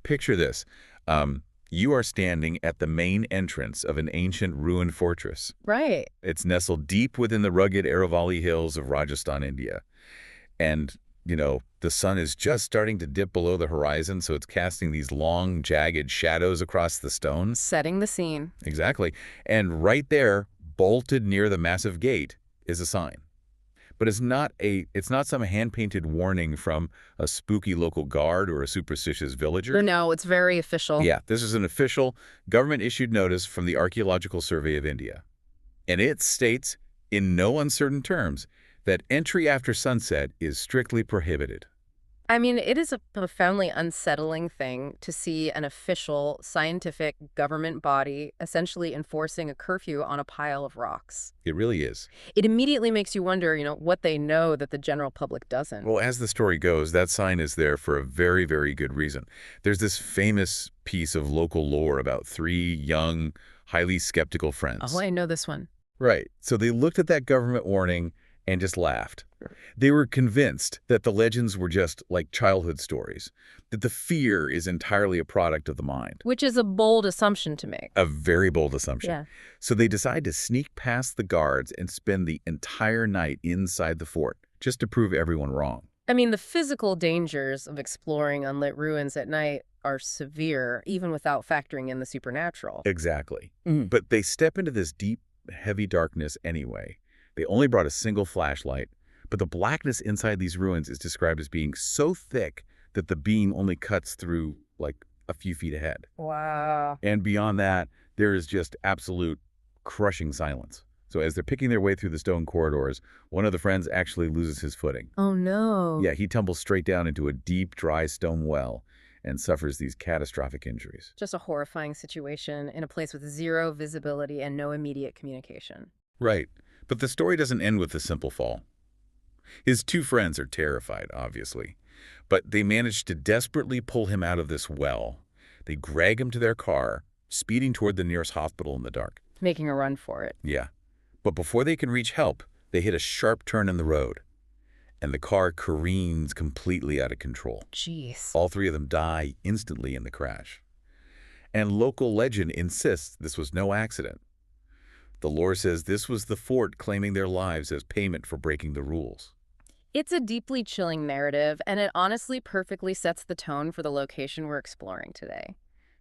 picture this. You are standing at the main entrance of an ancient ruined fortress. Right. It's nestled deep within the rugged Aravalli hills of Rajasthan, India. And, the sun is just starting to dip below the horizon, so it's casting these long, jagged shadows across the stone. Setting the scene. Exactly. And right there, bolted near the massive gate, is a sign. But it's not some hand-painted warning from a spooky local guard or a superstitious villager. No, it's very official. Yeah, this is an official government-issued notice from the Archaeological Survey of India. And it states, in no uncertain terms, that entry after sunset is strictly prohibited. I mean, it is a profoundly unsettling thing to see an official scientific government body essentially enforcing a curfew on a pile of rocks. It really is. It immediately makes you wonder, what they know that the general public doesn't. Well, as the story goes, that sign is there for a very, very good reason. There's this famous piece of local lore about three young, highly skeptical friends. Oh, I know this one. Right. So they looked at that government warning and just laughed. They were convinced that the legends were just like childhood stories, that the fear is entirely a product of the mind. Which is a bold assumption to make. A very bold assumption. Yeah. So they decide to sneak past the guards and spend the entire night inside the fort, just to prove everyone wrong. I mean, the physical dangers of exploring unlit ruins at night are severe, even without factoring in the supernatural. Exactly. But they step into this deep, heavy darkness anyway. They only brought a single flashlight, but the blackness inside these ruins is described as being so thick that the beam only cuts through, like, a few feet ahead. Wow. And beyond that, there is just absolute crushing silence. So as they're picking their way through the stone corridors, one of the friends actually loses his footing. Oh, no. Yeah, he tumbles straight down into a deep, dry stone well and suffers these catastrophic injuries. Just a horrifying situation in a place with zero visibility and no immediate communication. Right. But the story doesn't end with a simple fall. His two friends are terrified, obviously, but they manage to desperately pull him out of this well. They drag him to their car, speeding toward the nearest hospital in the dark. Making a run for it. Yeah. But before they can reach help, they hit a sharp turn in the road, and the car careens completely out of control. Jeez. All three of them die instantly in the crash. And local legend insists this was no accident. The lore says this was the fort claiming their lives as payment for breaking the rules. It's a deeply chilling narrative, and it honestly perfectly sets the tone for the location we're exploring today.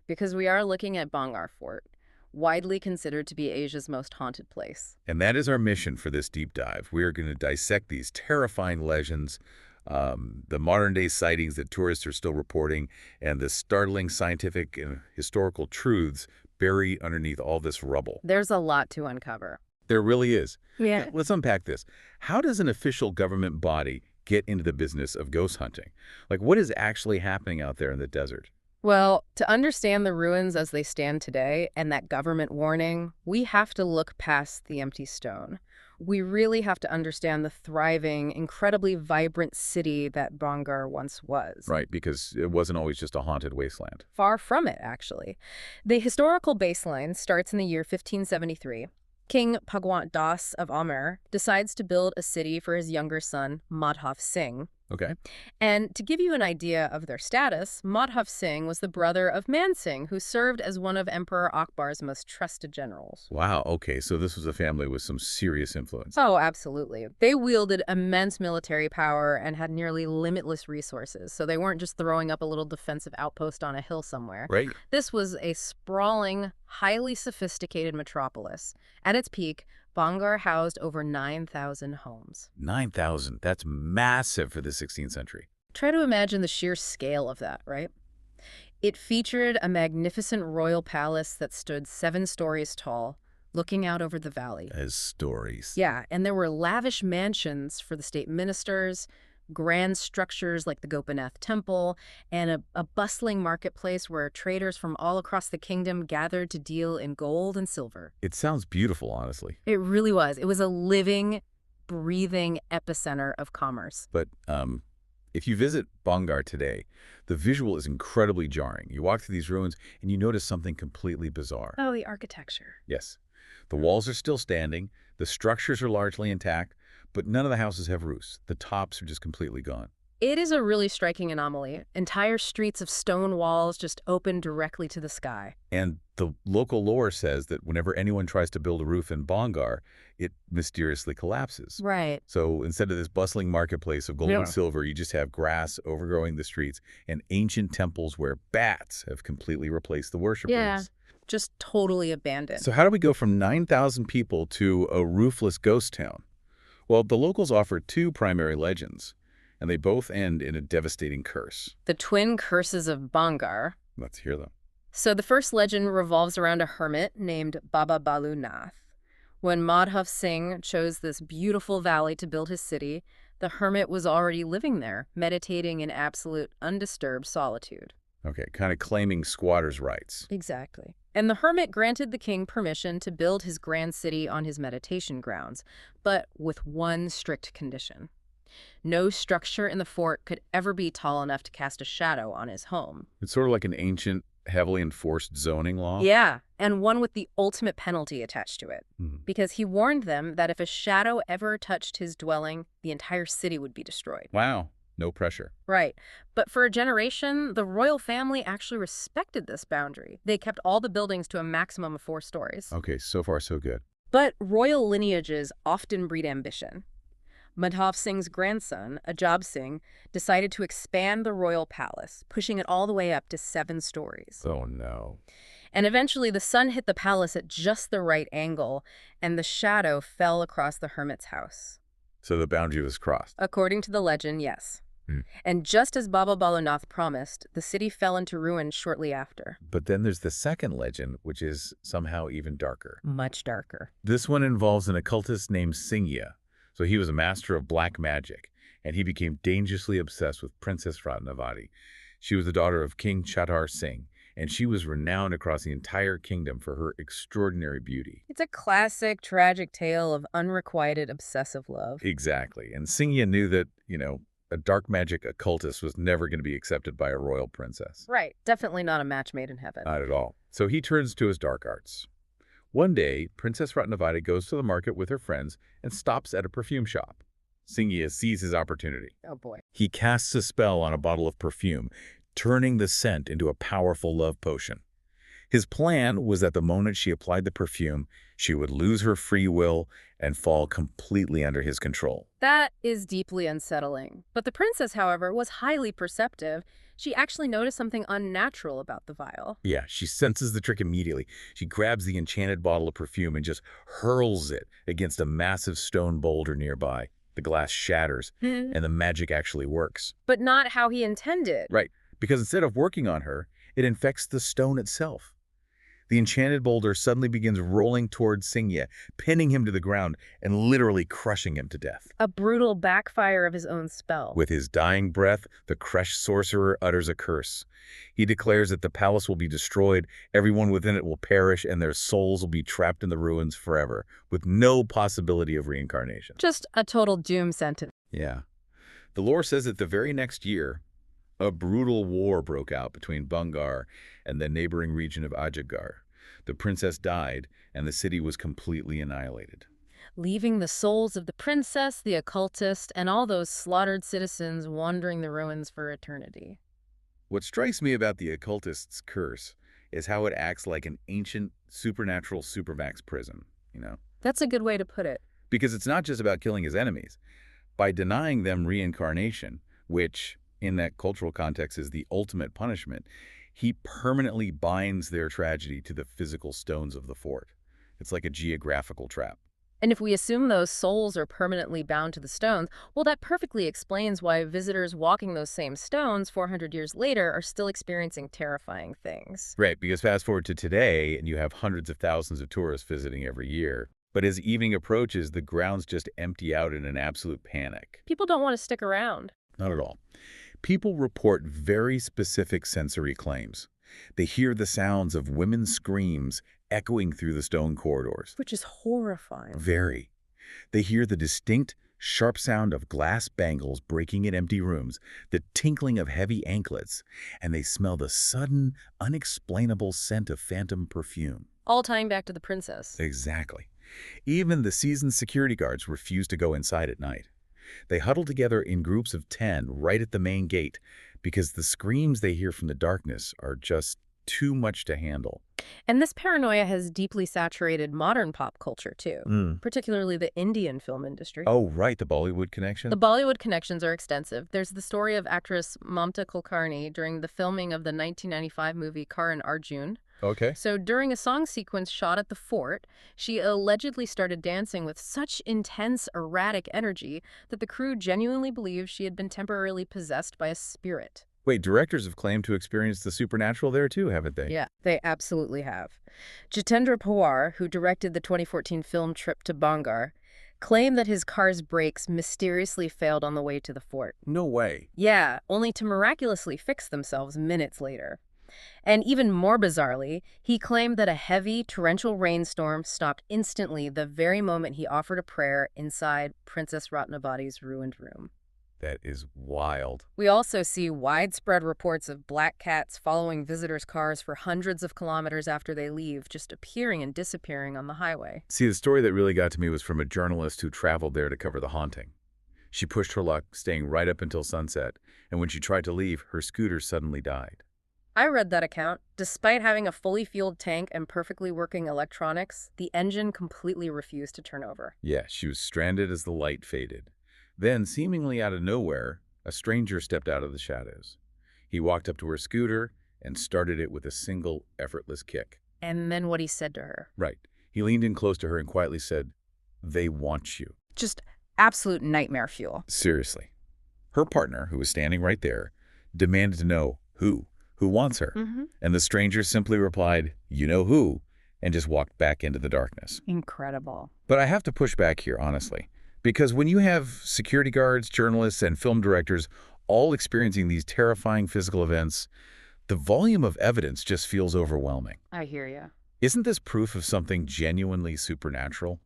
Because we are looking at Bhangarh Fort, widely considered to be Asia's most haunted place. And that is our mission for this deep dive. We are going to dissect these terrifying legends, the modern-day sightings that tourists are still reporting, and the startling scientific and historical truths buried underneath all this rubble. There's a lot to uncover. There really is. Yeah. Let's unpack this. How does an official government body get into the business of ghost hunting? Like, what is actually happening out there in the desert? Well, to understand the ruins as they stand today and that government warning, we have to look past the empty stone. We really have to understand the thriving, incredibly vibrant city that Bhangarh once was. Right, because it wasn't always just a haunted wasteland. Far from it, actually. The historical baseline starts in the year 1573. King Bhagwant Das of Amer decides to build a city for his younger son, Madhav Singh. Okay. And to give you an idea of their status, Madhav Singh was the brother of Man Singh, who served as one of Emperor Akbar's most trusted generals. Wow, okay, so this was a family with some serious influence. Oh, absolutely. They wielded immense military power and had nearly limitless resources, so they weren't just throwing up a little defensive outpost on a hill somewhere. Right. This was a sprawling, highly sophisticated metropolis. At its peak, Bhangarh housed over 9,000 homes. 9,000, that's massive for the 16th century. Try to imagine the sheer scale of that, right? It featured a magnificent royal palace that stood 7 stories tall, looking out over the valley. As stories. Yeah, and there were lavish mansions for the state ministers, grand structures like the Gopinath Temple, and a bustling marketplace where traders from all across the kingdom gathered to deal in gold and silver. It sounds beautiful, honestly. It really was. It was a living, breathing epicenter of commerce. But if you visit Bhangarh today, the visual is incredibly jarring. You walk through these ruins and you notice something completely bizarre. Oh, the architecture. Yes. The walls are still standing, the structures are largely intact, but none of the houses have roofs. The tops are just completely gone. It is a really striking anomaly. Entire streets of stone walls just open directly to the sky. And the local lore says that whenever anyone tries to build a roof in Bhangarh, it mysteriously collapses. Right. So instead of this bustling marketplace of gold and Yeah. silver, you just have grass overgrowing the streets and ancient temples where bats have completely replaced the worship Yeah. rooms. Just totally abandoned. So how do we go from 9,000 people to a roofless ghost town? Well, the locals offer two primary legends, and they both end in a devastating curse. The twin curses of Bhangarh. Let's hear them. So the first legend revolves around a hermit named Baba Balu Nath. When Madhav Singh chose this beautiful valley to build his city, the hermit was already living there, meditating in absolute undisturbed solitude. Okay, kind of claiming squatters' rights. Exactly. And the hermit granted the king permission to build his grand city on his meditation grounds, but with one strict condition. No structure in the fort could ever be tall enough to cast a shadow on his home. It's sort of like an ancient, heavily enforced zoning law. Yeah, and one with the ultimate penalty attached to it. Mhm. Because he warned them that if a shadow ever touched his dwelling, the entire city would be destroyed. Wow, no pressure. Right. But for a generation, the royal family actually respected this boundary. They kept all the buildings to a maximum of 4 stories. Okay, so far so good. But royal lineages often breed ambition. Madhav Singh's grandson, Ajab Singh, decided to expand the royal palace, pushing it all the way up to 7 stories. Oh, no. And eventually the sun hit the palace at just the right angle, and the shadow fell across the hermit's house. So the boundary was crossed. According to the legend, yes. Hmm. And just as Baba Balanath promised, the city fell into ruin shortly after. But then there's the second legend, which is somehow even darker. Much darker. This one involves an occultist named Singya. So he was a master of black magic, and he became dangerously obsessed with Princess Ratnavati. She was the daughter of King Chadhar Singh, and she was renowned across the entire kingdom for her extraordinary beauty. It's a classic, tragic tale of unrequited obsessive love. Exactly. And Singya knew that, a dark magic occultist was never going to be accepted by a royal princess. Right. Definitely not a match made in heaven. Not at all. So he turns to his dark arts. One day, Princess Ratnavati goes to the market with her friends and stops at a perfume shop. Singya sees his opportunity. Oh boy. He casts a spell on a bottle of perfume, turning the scent into a powerful love potion. His plan was that the moment she applied the perfume, she would lose her free will and fall completely under his control. That is deeply unsettling. But the princess, however, was highly perceptive. She actually noticed something unnatural about the vial. Yeah, she senses the trick immediately. She grabs the enchanted bottle of perfume and just hurls it against a massive stone boulder nearby. The glass shatters, and the magic actually works. But not how he intended. Right, because instead of working on her, it infects the stone itself. The enchanted boulder suddenly begins rolling towards Singya, pinning him to the ground and literally crushing him to death. A brutal backfire of his own spell. With his dying breath, the crushed sorcerer utters a curse. He declares that the palace will be destroyed, everyone within it will perish, and their souls will be trapped in the ruins forever, with no possibility of reincarnation. Just a total doom sentence. Yeah. The lore says that the very next year, a brutal war broke out between Bhangarh and the neighboring region of Ajaggar. The princess died, and the city was completely annihilated. Leaving the souls of the princess, the occultist, and all those slaughtered citizens wandering the ruins for eternity. What strikes me about the occultist's curse is how it acts like an ancient supernatural supermax prism, That's a good way to put it. Because it's not just about killing his enemies. By denying them reincarnation, which in that cultural context is the ultimate punishment, he permanently binds their tragedy to the physical stones of the fort. It's like a geographical trap. And if we assume those souls are permanently bound to the stones, well, that perfectly explains why visitors walking those same stones 400 years later are still experiencing terrifying things. Right, because fast forward to today, and you have hundreds of thousands of tourists visiting every year. But as evening approaches, the grounds just empty out in an absolute panic. People don't want to stick around. Not at all. People report very specific sensory claims. They hear the sounds of women's screams echoing through the stone corridors. Which is horrifying. Very. They hear the distinct, sharp sound of glass bangles breaking in empty rooms, the tinkling of heavy anklets, and they smell the sudden, unexplainable scent of phantom perfume. All tying back to the princess. Exactly. Even the seasoned security guards refuse to go inside at night. They huddle together in groups of 10 right at the main gate because the screams they hear from the darkness are just too much to handle. And this paranoia has deeply saturated modern pop culture, too, Mm. particularly the Indian film industry. Oh, right, the Bollywood The connection? Bollywood connections are extensive. There's the story of actress Mamta Kulkarni during the filming of the 1995 movie Karan Arjun. Okay. So during a song sequence shot at the fort, she allegedly started dancing with such intense, erratic energy that the crew genuinely believed she had been temporarily possessed by a spirit. Wait, directors have claimed to experience the supernatural there too, haven't they? Yeah, they absolutely have. Jitendra Pawar, who directed the 2014 film Trip to Bhangarh, claimed that his car's brakes mysteriously failed on the way to the fort. No way. Yeah, only to miraculously fix themselves minutes later. And even more bizarrely, he claimed that a heavy, torrential rainstorm stopped instantly the very moment he offered a prayer inside Princess Ratnavati's ruined room. That is wild. We also see widespread reports of black cats following visitors' cars for hundreds of kilometers after they leave, just appearing and disappearing on the highway. See, the story that really got to me was from a journalist who traveled there to cover the haunting. She pushed her luck, staying right up until sunset, and when she tried to leave, her scooter suddenly died. I read that account. Despite having a fully fueled tank and perfectly working electronics, the engine completely refused to turn over. Yeah, she was stranded as the light faded. Then, seemingly out of nowhere, a stranger stepped out of the shadows. He walked up to her scooter and started it with a single, effortless kick. And then what he said to her. Right. He leaned in close to her and quietly said, "They want you." Just absolute nightmare fuel. Seriously. Her partner, who was standing right there, demanded to know who wants her. And the stranger simply replied, "You know who," and just walked back into the darkness. Incredible. But I have to push back here, honestly, because when you have security guards, journalists, and film directors all experiencing these terrifying physical events, the volume of evidence just feels overwhelming. I hear you. Isn't this proof of something genuinely supernatural?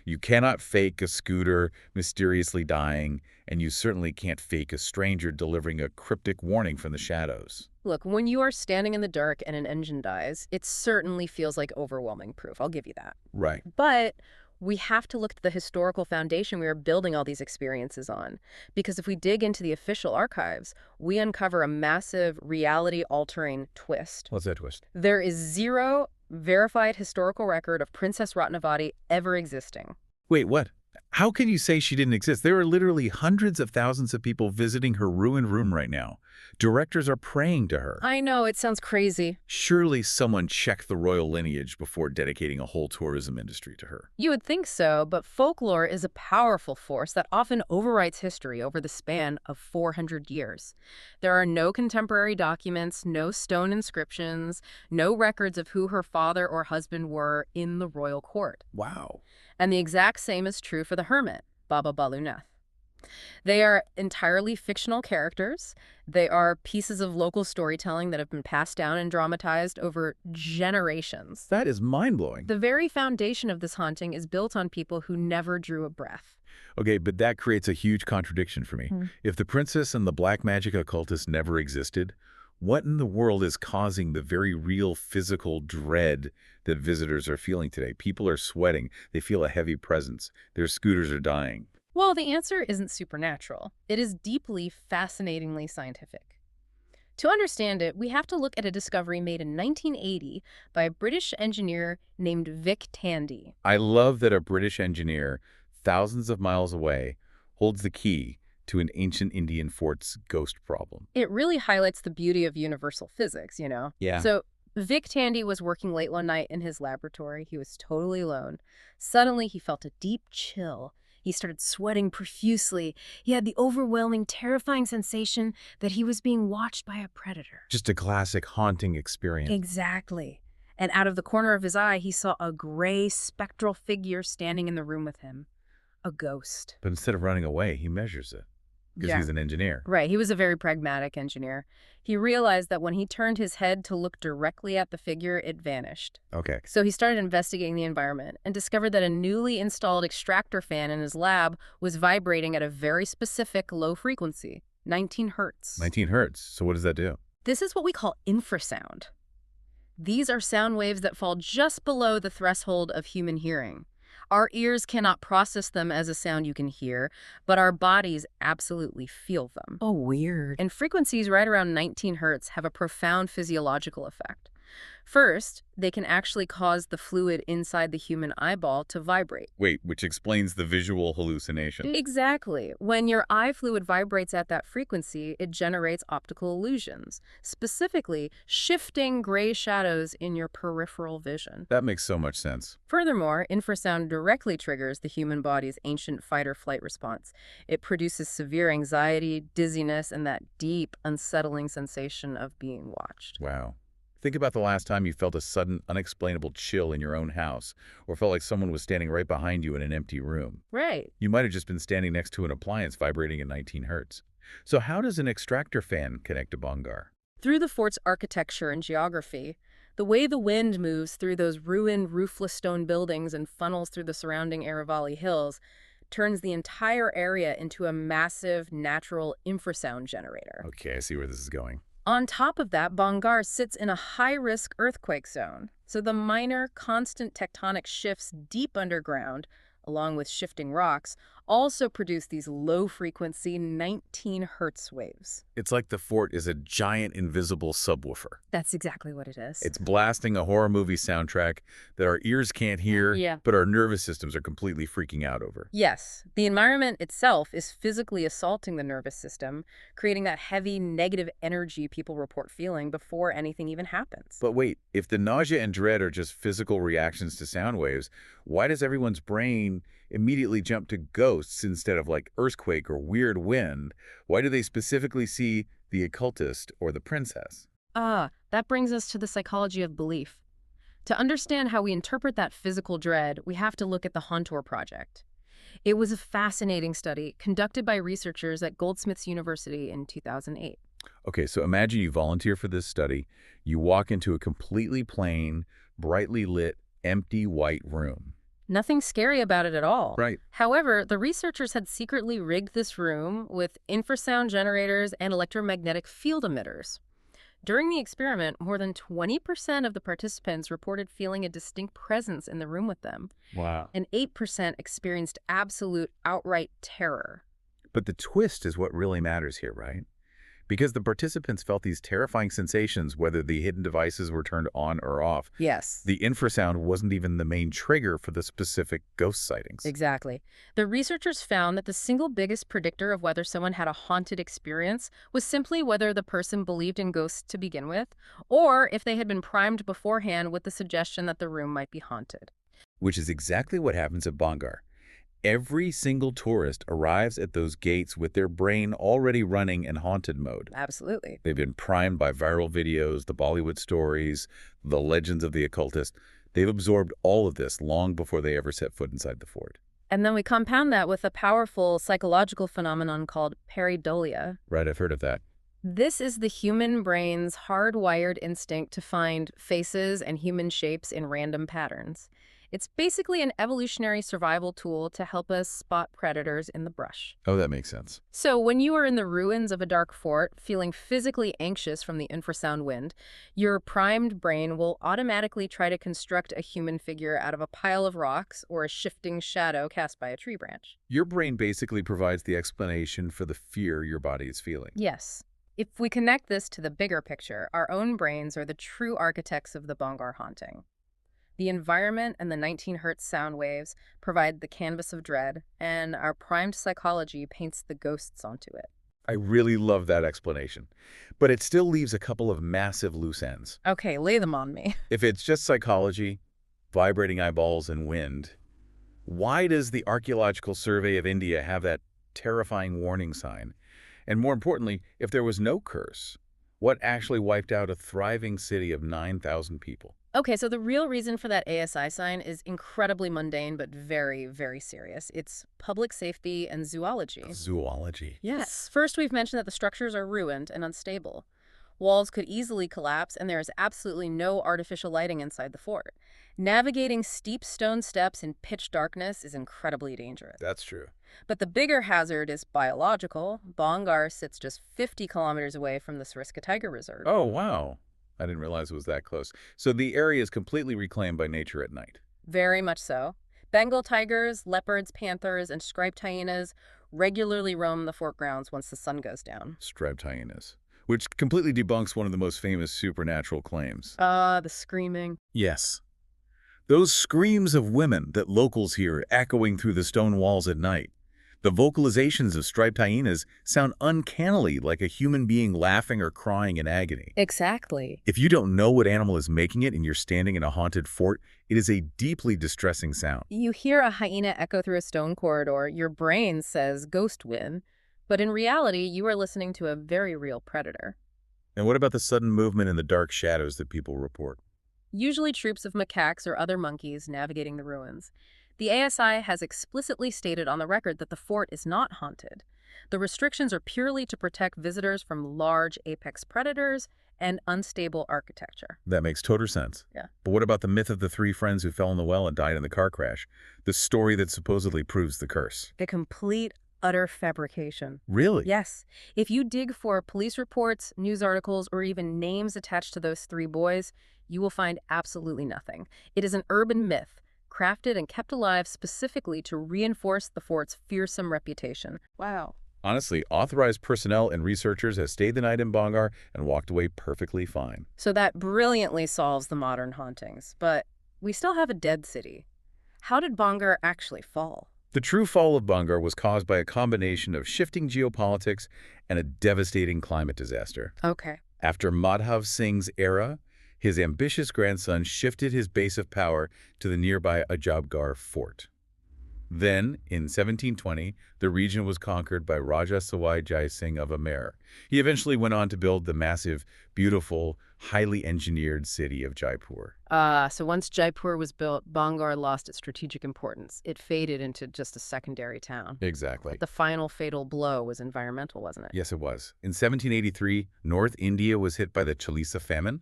You cannot fake a scooter mysteriously dying, and you certainly can't fake a stranger delivering a cryptic warning from the shadows. Look, when you are standing in the dark and an engine dies, it certainly feels like overwhelming proof. I'll give you that. Right. But we have to look at the historical foundation we are building all these experiences on. Because if we dig into the official archives, we uncover a massive reality-altering twist. What's that twist? There is zero verified historical record of Princess Ratnavati ever existing. Wait, what? How can you say she didn't exist? There are literally hundreds of thousands of people visiting her ruined room right now. Directors are praying to her. I know, it sounds crazy. Surely someone checked the royal lineage before dedicating a whole tourism industry to her. You would think so, but folklore is a powerful force that often overwrites history over the span of 400 years. There are no contemporary documents, no stone inscriptions, no records of who her father or husband were in the royal court. Wow. And the exact same is true for the hermit, Baba Balunath. They are entirely fictional characters. They are pieces of local storytelling that have been passed down and dramatized over generations. That is mind-blowing. The very foundation of this haunting is built on people who never drew a breath. Okay, but that creates a huge contradiction for me. If the princess and the black magic occultist never existed, what in the world is causing the very real physical dread that visitors are feeling today? People are sweating. They feel a heavy presence. Their scooters are dying. Well, the answer isn't supernatural. It is deeply, fascinatingly scientific. To understand it, we have to look at a discovery made in 1980 by a British engineer named Vic Tandy. I love that a British engineer, thousands of miles away, holds the key to an ancient Indian fort's ghost problem. It really highlights the beauty of universal physics, you know? Yeah. So Vic Tandy was working late one night in his laboratory. He was totally alone. Suddenly, he felt a deep chill. He started sweating profusely. He had the overwhelming, terrifying sensation that he was being watched by a predator. Just a classic haunting experience. Exactly. And out of the corner of his eye, he saw a gray, spectral figure standing in the room with him. A ghost. But instead of running away, he measures it. Because he's an engineer. Right. He was a very pragmatic engineer. He realized that when he turned his head to look directly at the figure, it vanished. Okay. So he started investigating the environment and discovered that a newly installed extractor fan in his lab was vibrating at a very specific low frequency, 19 hertz. 19 hertz. So what does that do? This is what we call infrasound. These are sound waves that fall just below the threshold of human hearing. Our ears cannot process them as a sound you can hear, but our bodies absolutely feel them. Oh, weird. And frequencies right around 19 hertz have a profound physiological effect. First, they can actually cause the fluid inside the human eyeball to vibrate. Wait, which explains the visual hallucination. Exactly. When your eye fluid vibrates at that frequency, it generates optical illusions, specifically shifting gray shadows in your peripheral vision. That makes so much sense. Furthermore, infrasound directly triggers the human body's ancient fight-or-flight response. It produces severe anxiety, dizziness, and that deep, unsettling sensation of being watched. Wow. Think about the last time you felt a sudden, unexplainable chill in your own house, or felt like someone was standing right behind you in an empty room. Right. You might have just been standing next to an appliance vibrating at 19 hertz. So how does an extractor fan connect to Bhangarh? Through the fort's architecture and geography, the way the wind moves through those ruined, roofless stone buildings and funnels through the surrounding Aravalli Hills turns the entire area into a massive, natural infrasound generator. Okay, I see where this is going. On top of that, Bhangarh sits in a high-risk earthquake zone, so the minor, constant tectonic shifts deep underground, along with shifting rocks, also produce these low-frequency 19 hertz waves. It's like the fort is a giant invisible subwoofer. That's exactly what it is. It's blasting a horror movie soundtrack that our ears can't hear, Yeah. but our nervous systems are completely freaking out over. Yes, the environment itself is physically assaulting the nervous system, creating that heavy, negative energy people report feeling before anything even happens. But wait, if the nausea and dread are just physical reactions to sound waves, why does everyone's brain immediately jump to ghosts instead of like earthquake or weird wind? Why do they specifically see the occultist or the princess? That brings us to the psychology of belief. To understand how we interpret that physical dread, we have to look at the Hauntor Project. It was a fascinating study conducted by researchers at Goldsmiths University in 2008. Okay, so imagine you volunteer for this study. You walk into a completely plain, brightly lit, empty white room. Nothing scary about it at all. Right. However, the researchers had secretly rigged this room with infrasound generators and electromagnetic field emitters. During the experiment, more than 20% of the participants reported feeling a distinct presence in the room with them, Wow. and 8% experienced absolute, outright terror. But the twist is what really matters here, right? Because the participants felt these terrifying sensations whether the hidden devices were turned on or off. Yes. The infrasound wasn't even the main trigger for the specific ghost sightings. Exactly. The researchers found that the single biggest predictor of whether someone had a haunted experience was simply whether the person believed in ghosts to begin with, or if they had been primed beforehand with the suggestion that the room might be haunted. Which is exactly what happens at Bhangarh. Every single tourist arrives at those gates with their brain already running in haunted mode. Absolutely. They've been primed by viral videos, the Bollywood stories, the legends of the occultist. They've absorbed all of this long before they ever set foot inside the fort. And then we compound that with a powerful psychological phenomenon called pareidolia. Right, I've heard of that. This is the human brain's hardwired instinct to find faces and human shapes in random patterns. It's basically an evolutionary survival tool to help us spot predators in the brush. Oh, that makes sense. So when you are in the ruins of a dark fort, feeling physically anxious from the infrasound wind, your primed brain will automatically try to construct a human figure out of a pile of rocks or a shifting shadow cast by a tree branch. Your brain basically provides the explanation for the fear your body is feeling. Yes. If we connect this to the bigger picture, our own brains are the true architects of the Bhangarh haunting. The environment and the 19 hertz sound waves provide the canvas of dread, and our primed psychology paints the ghosts onto it. I really love that explanation. But it still leaves a couple of massive loose ends. Okay, lay them on me. If it's just psychology, vibrating eyeballs, and wind, why does the Archaeological Survey of India have that terrifying warning sign? And more importantly, if there was no curse, what actually wiped out a thriving city of 9,000 people? Okay, so the real reason for that ASI sign is incredibly mundane but very, very serious. It's public safety and zoology. Zoology. Yes. First, we've mentioned that the structures are ruined and unstable. Walls could easily collapse, and there is absolutely no artificial lighting inside the fort. Navigating steep stone steps in pitch darkness is incredibly dangerous. That's true. But the bigger hazard is biological. Bhangarh sits just 50 kilometers away from the Sariska Tiger Reserve. Oh, wow. I didn't realize it was that close. So the area is completely reclaimed by nature at night. Very much so. Bengal tigers, leopards, panthers, and striped hyenas regularly roam the fort grounds once the sun goes down. Striped hyenas, which completely debunks one of the most famous supernatural claims. Ah, the screaming. Yes. Those screams of women that locals hear echoing through the stone walls at night. The vocalizations of striped hyenas sound uncannily like a human being laughing or crying in agony. Exactly. If you don't know what animal is making it and you're standing in a haunted fort, it is a deeply distressing sound. You hear a hyena echo through a stone corridor, your brain says ghost win, but in reality, you are listening to a very real predator. And what about the sudden movement in the dark shadows that people report? Usually troops of macaques or other monkeys navigating the ruins. The ASI has explicitly stated on the record that the fort is not haunted. The restrictions are purely to protect visitors from large apex predators and unstable architecture. That makes total sense. Yeah. But what about the myth of the three friends who fell in the well and died in the car crash? The story that supposedly proves the curse. A complete, utter fabrication. Really? Yes. If you dig for police reports, news articles, or even names attached to those three boys, you will find absolutely nothing. It is an urban myth, crafted and kept alive specifically to reinforce the fort's fearsome reputation. Wow. Honestly, authorized personnel and researchers have stayed the night in Bhangarh and walked away perfectly fine. So that brilliantly solves the modern hauntings. But we still have a dead city. How did Bhangarh actually fall? The true fall of Bhangarh was caused by a combination of shifting geopolitics and a devastating climate disaster. Okay. After Madhav Singh's era, his ambitious grandson shifted his base of power to the nearby Ajabgarh Fort. Then, in 1720, the region was conquered by Raja Sawai Jai Singh of Amer. He eventually went on to build the massive, beautiful, highly engineered city of Jaipur. So once Jaipur was built, Bhangarh lost its strategic importance. It faded into just a secondary town. Exactly. The final fatal blow was environmental, wasn't it? Yes, it was. In 1783, North India was hit by the Chalisa famine.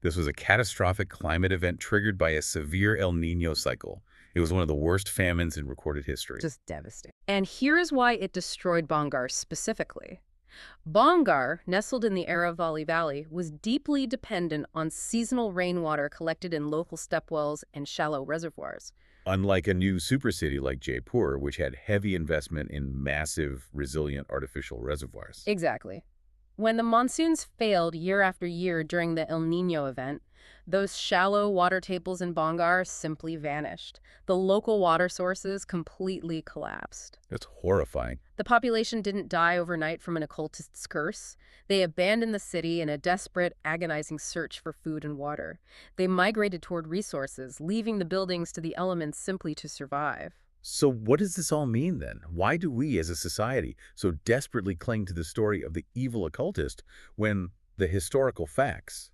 This was a catastrophic climate event triggered by a severe El Niño cycle. It was one of the worst famines in recorded history. Just devastating. And here is why it destroyed Bhangarh specifically. Bhangarh, nestled in the Aravalli Valley, was deeply dependent on seasonal rainwater collected in local stepwells and shallow reservoirs. Unlike a new supercity like Jaipur, which had heavy investment in massive, resilient artificial reservoirs. Exactly. When the monsoons failed year after year during the El Niño event, those shallow water tables in Bhangarh simply vanished. The local water sources completely collapsed. That's horrifying. The population didn't die overnight from an occultist's curse. They abandoned the city in a desperate, agonizing search for food and water. They migrated toward resources, leaving the buildings to the elements simply to survive. So what does this all mean then? Why do we as a society so desperately cling to the story of the evil occultist when the historical facts,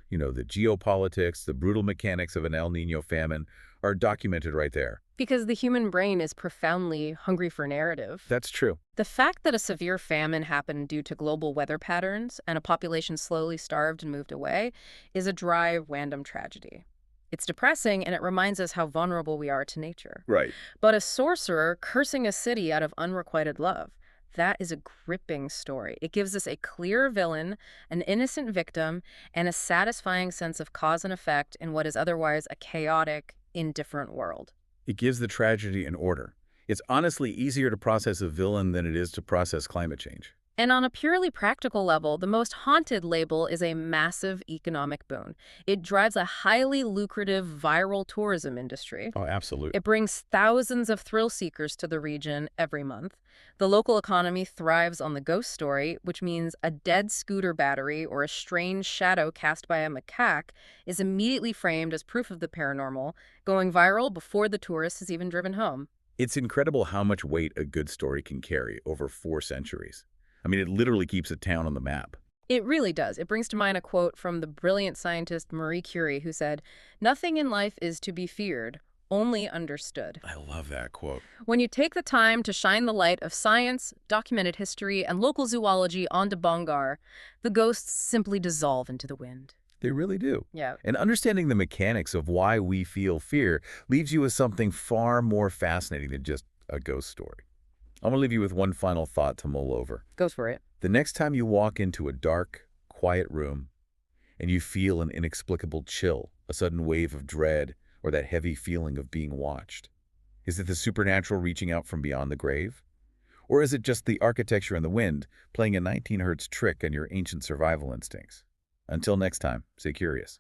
the geopolitics, the brutal mechanics of an El Niño famine are documented right there? Because the human brain is profoundly hungry for narrative. That's true. The fact that a severe famine happened due to global weather patterns and a population slowly starved and moved away is a dry, random tragedy. It's depressing, and it reminds us how vulnerable we are to nature. Right. But a sorcerer cursing a city out of unrequited love, that is a gripping story. It gives us a clear villain, an innocent victim, and a satisfying sense of cause and effect in what is otherwise a chaotic, indifferent world. It gives the tragedy an order. It's honestly easier to process a villain than it is to process climate change. And on a purely practical level, the most haunted label is a massive economic boon. It drives a highly lucrative viral tourism industry. Oh, absolutely. It brings thousands of thrill seekers to the region every month. The local economy thrives on the ghost story, which means a dead scooter battery or a strange shadow cast by a macaque is immediately framed as proof of the paranormal, going viral before the tourist has even driven home. It's incredible how much weight a good story can carry over 4 centuries. I mean, it literally keeps a town on the map. It really does. It brings to mind a quote from the brilliant scientist Marie Curie, who said, "Nothing in life is to be feared, only understood." I love that quote. When you take the time to shine the light of science, documented history, and local zoology onto Bhangarh, the ghosts simply dissolve into the wind. They really do. Yeah. And understanding the mechanics of why we feel fear leaves you with something far more fascinating than just a ghost story. I'm going to leave you with one final thought to mull over. Go for it. The next time you walk into a dark, quiet room and you feel an inexplicable chill, a sudden wave of dread, or that heavy feeling of being watched, Is it the supernatural reaching out from beyond the grave? Or is it just the architecture and the wind playing a 19 hertz trick on your ancient survival instincts? Until next time, stay curious.